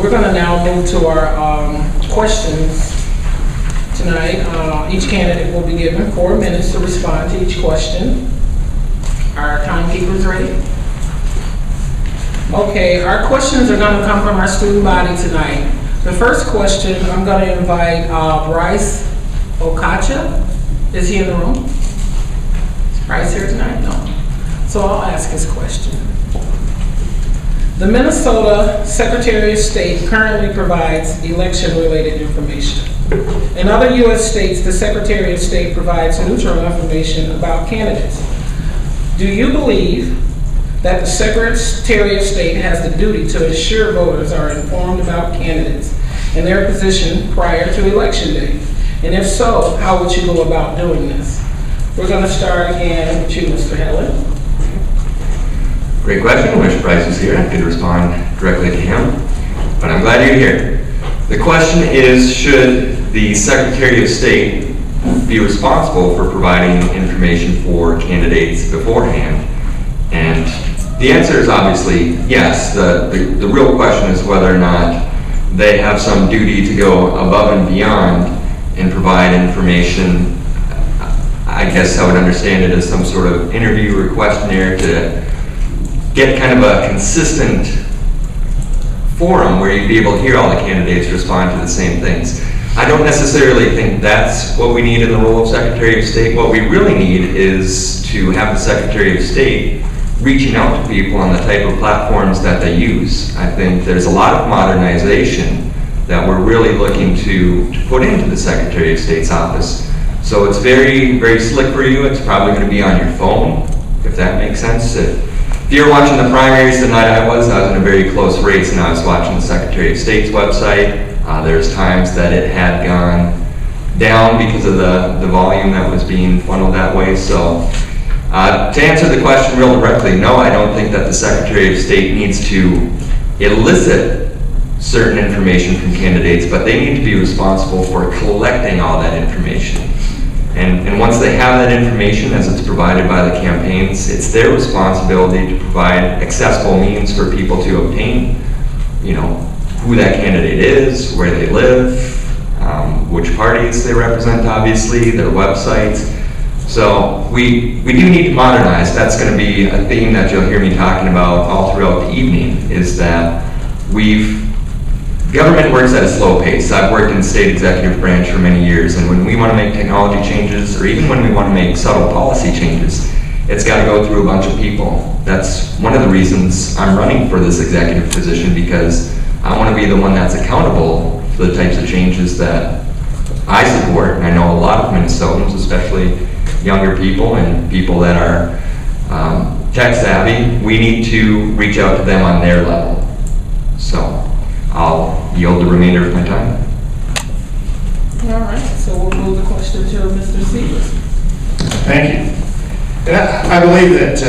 We're going to now move to our questions tonight. Each candidate will be given 4 minutes to respond to each question. Our timekeeper's ready? Okay, our questions are going to come from our student body tonight. The first question, I'm going to invite Bryce Okacha. Is he in the room? Is Bryce here tonight? No. So I'll ask his question. The Minnesota Secretary of State currently provides election-related information. In other U.S. states, the Secretary of State provides neutral information about candidates. Do you believe that the Secretary of State has the duty to ensure voters are informed about candidates and their position prior to Election Day? And if so, how would you go about doing this? We're going to start again with you, Mr. Helen. Great question. I wish Bryce was here. I could respond directly to him, but I'm glad you're here. The question is, should the Secretary of State be responsible for providing information for candidates beforehand? And the answer is obviously yes. The real question is whether or not they have some duty to go above and beyond and provide information. I guess I would understand it as some sort of interview or questionnaire to get kind of a consistent forum where you'd be able to hear all the candidates respond to the same things. I don't necessarily think that's what we need in the role of Secretary of State. What we really need is to have the Secretary of State reaching out to people on the type of platforms that they use. I think there's a lot of modernization that we're really looking to put into the Secretary of State's office. So it's very, very slick for you. It's probably going to be on your phone, if that makes sense. If you were watching the primaries the night I was in a very close race and I was watching the Secretary of State's website. There's times that it had gone down because of the volume that was being funneled that way. So to answer the question real directly, no, I don't think that the Secretary of State needs to elicit certain information from candidates, but they need to be responsible for collecting all that information. And once they have that information as it's provided by the campaigns, it's their responsibility to provide accessible means for people to obtain, who that candidate is, where they live, which parties they represent, obviously, their websites. So we do need to modernize. That's going to be a theme that you'll hear me talking about all throughout the evening, is that government works at a slow pace. I've worked in the state executive branch for many years, and when we want to make technology changes, or even when we want to make subtle policy changes, it's got to go through a bunch of people. That's one of the reasons I'm running for this executive position, because I want to be the one that's accountable for the types of changes that I support. And I know a lot of Minnesotans, especially younger people and people that are tech savvy, we need to reach out to them on their level. So I'll yield the remainder of my time. All right, so we'll move the question to Mr. Sievers. Thank you. And I believe that,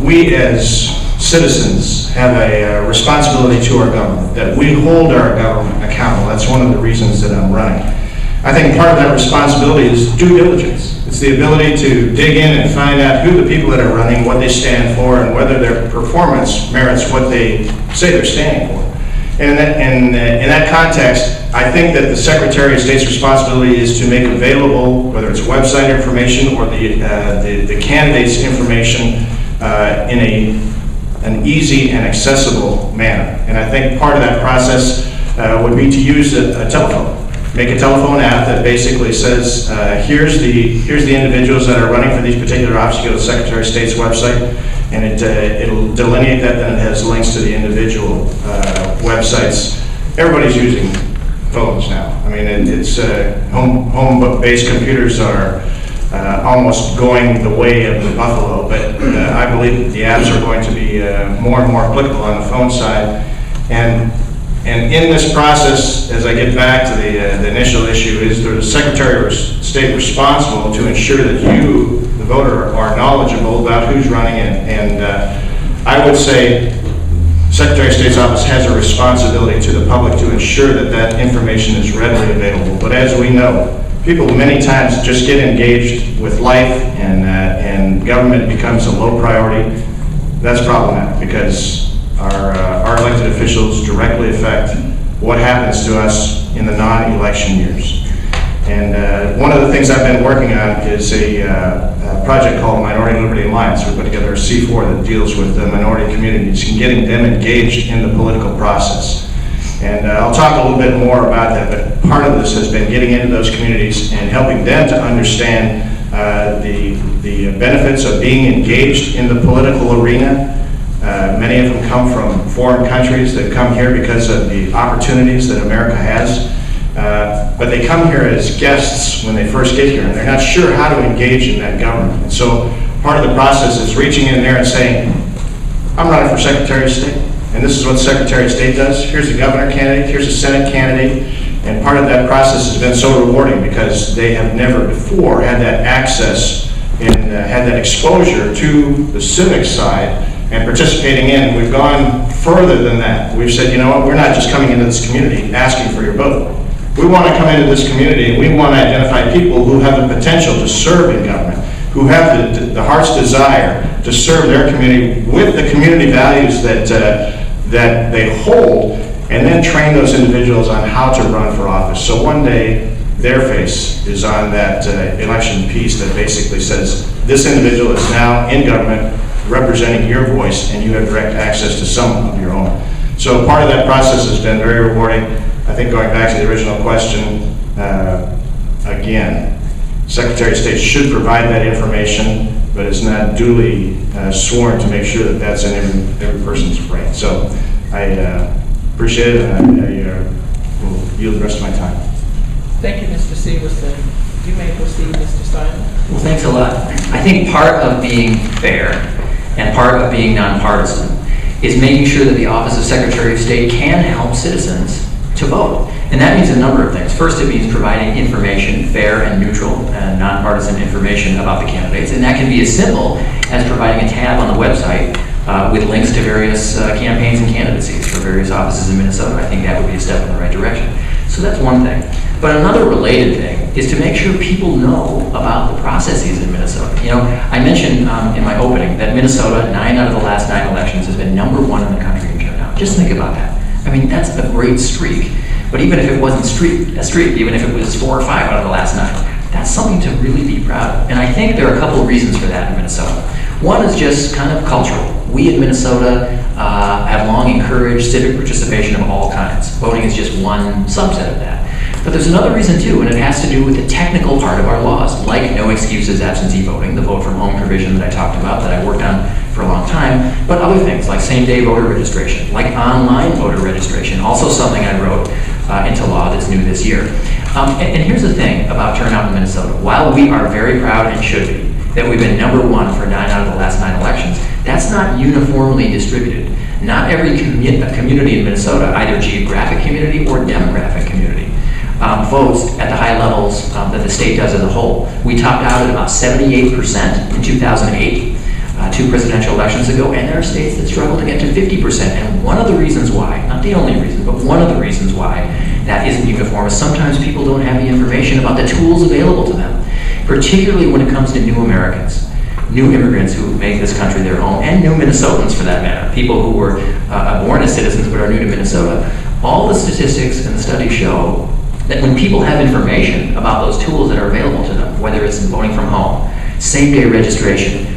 we as citizens have a responsibility to our government, that we hold our government accountable. That's one of the reasons that I'm running. I think part of that responsibility is due diligence. It's the ability to dig in and find out who the people that are running, what they stand for, and whether their performance merits what they say they're standing for. And in that context, I think that the Secretary of State's responsibility is to make available, whether it's website information or the candidate's information in an easy and accessible manner. And I think part of that process would be to use a telephone. Make a telephone app that basically says, here's the individuals that are running for these particular offices. You go to the Secretary of State's website, and it'll delineate that, then it has links to the individual websites. Everybody's using phones now. I mean, it's home-based computers are almost going the way of the buffalo, but I believe that the apps are going to be more and more applicable on the phone side. And in this process, as I get back to the initial issue, is the Secretary of State responsible to ensure that you, the voter, are knowledgeable about who's running it. And I would say Secretary of State's office has a responsibility to the public to ensure that that information is readily available. But as we know, people many times just get engaged with life, and government becomes a low priority. That's problematic, because our elected officials directly affect what happens to us in the non-election years. And one of the things I've been working on is a project called Minority Liberty Alliance. We put together a C4 that deals with the minority communities and getting them engaged in the political process. And I'll talk a little bit more about that, but part of this has been getting into those communities and helping them to understand the benefits of being engaged in the political arena. Many of them come from foreign countries that come here because of the opportunities that America has. But they come here as guests when they first get here, and they're not sure how to engage in that government. And so part of the process is reaching in there and saying, I'm running for Secretary of State, and this is what the Secretary of State does. Here's a governor candidate, here's a Senate candidate, and part of that process has been so rewarding because they have never before had that access and had that exposure to the civic side and participating in. We've gone further than that. We've said, you know what, we're not just coming into this community asking for your vote. We want to come into this community and we want to identify people who have the potential to serve in government, who have the heart's desire to serve their community with the community values that they hold, and then train those individuals on how to run for office. So one day, their face is on that election piece that basically says, this individual is now in government representing your voice, and you have direct access to some of your own. So part of that process has been very rewarding. I think going back to the original question, again, Secretary of State should provide that information, but is not duly sworn to make sure that that's in every person's brain. So I appreciate it, and I will yield the rest of my time. Thank you, Mr. Severson. You may proceed, Mr. Stein. Well, thanks a lot. I think part of being fair and part of being nonpartisan is making sure that the Office of Secretary of State can help citizens to vote. And that means a number of things. First, it means providing information, fair and neutral and nonpartisan information about the candidates. And that can be as simple as providing a tab on the website with links to various campaigns and candidacies for various offices in Minnesota. I think that would be a step in the right direction. So that's one thing. But another related thing is to make sure people know about the processes in Minnesota. You know, I mentioned in my opening that Minnesota, 9 out of the last 9 elections, has been #1 in the country in turnout. Just think about that. I mean, that's a great streak. But even if it wasn't a streak, even if it was 4 or 5 out of the last 9, that's something to really be proud of. And I think there are a couple of reasons for that in Minnesota. One is just kind of cultural. We in Minnesota have long encouraged civic participation of all kinds. Voting is just one subset of that. But there's another reason too, and it has to do with the technical part of our laws, like no excuses absentee voting, the vote from home provision that I talked about, that I worked on for a long time, but other things like same-day voter registration, like online voter registration, also something I wrote into law that's new this year. And here's the thing about turnout in Minnesota. While we are very proud and should be that we've been #1 for 9 out of the last 9 elections, that's not uniformly distributed. Not every community in Minnesota, either geographic community or demographic community, votes at the high levels that the state does as a whole. We topped out at about 78% in 2008, 2 presidential elections ago, and there are states that struggle to get to 50%. And one of the reasons why, not the only reason, but one of the reasons why that isn't uniform is sometimes people don't have the information about the tools available to them, particularly when it comes to new Americans, new immigrants who make this country their home, and new Minnesotans for that matter, people who were born as citizens but are new to Minnesota. All the statistics and the studies show that when people have information about those tools that are available to them, whether it's voting from home, same-day registration,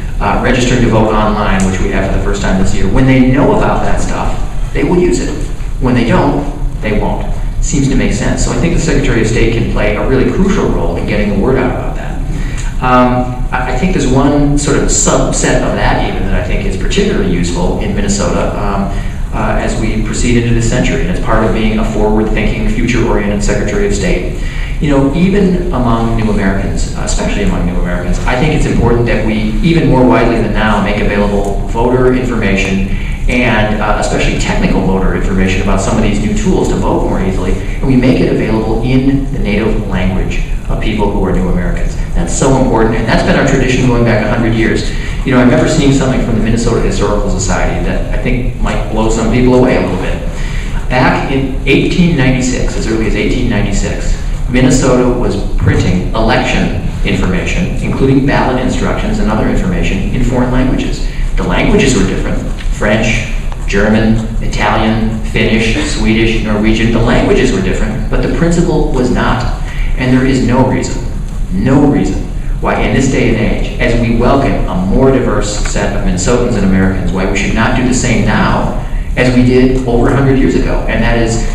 registering to vote online, which we have for the first time this year, when they know about that stuff, they will use it. When they don't, they won't. Seems to make sense. So I think the Secretary of State can play a really crucial role in getting the word out about that. I think there's one sort of subset of that even that I think is particularly useful in Minnesota as we proceed into this century, and it's part of being a forward-thinking, future-oriented Secretary of State. You know, even among new Americans, especially among new Americans, I think it's important that we, even more widely than now, make available voter information and especially technical voter information about some of these new tools to vote more easily, and we make it available in the native language of people who are new Americans. That's so important, and that's been our tradition going back 100 years. You know, I remember seeing something from the Minnesota Historical Society that I think might blow some people away a little bit. Back in 1896, as early as 1896, Minnesota was printing election information, including ballot instructions and other information, in foreign languages. The languages were different: French, German, Italian, Finnish, Swedish, Norwegian. The languages were different, but the principle was not. And there is no reason why in this day and age, as we welcome a more diverse set of Minnesotans and Americans, why we should not do the same now as we did over 100 years ago, and that is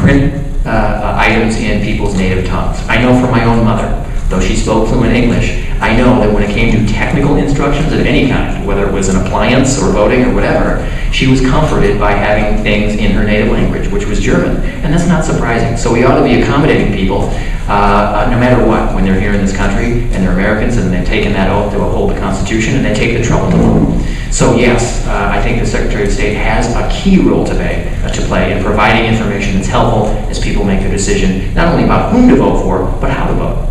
print items in people's native tongues. I know from my own mother, though she spoke fluent English, I know that when it came to technical instructions of any kind, whether it was an appliance or voting or whatever, she was comforted by having things in her native language, which was German. And that's not surprising. So we ought to be accommodating people, no matter what, when they're here in this country and they're Americans and they've taken that oath to uphold the Constitution and they take the trouble to vote. So yes, I think the Secretary of State has a key role to play in providing information that's helpful as people make their decision, not only about whom to vote for, but how to vote.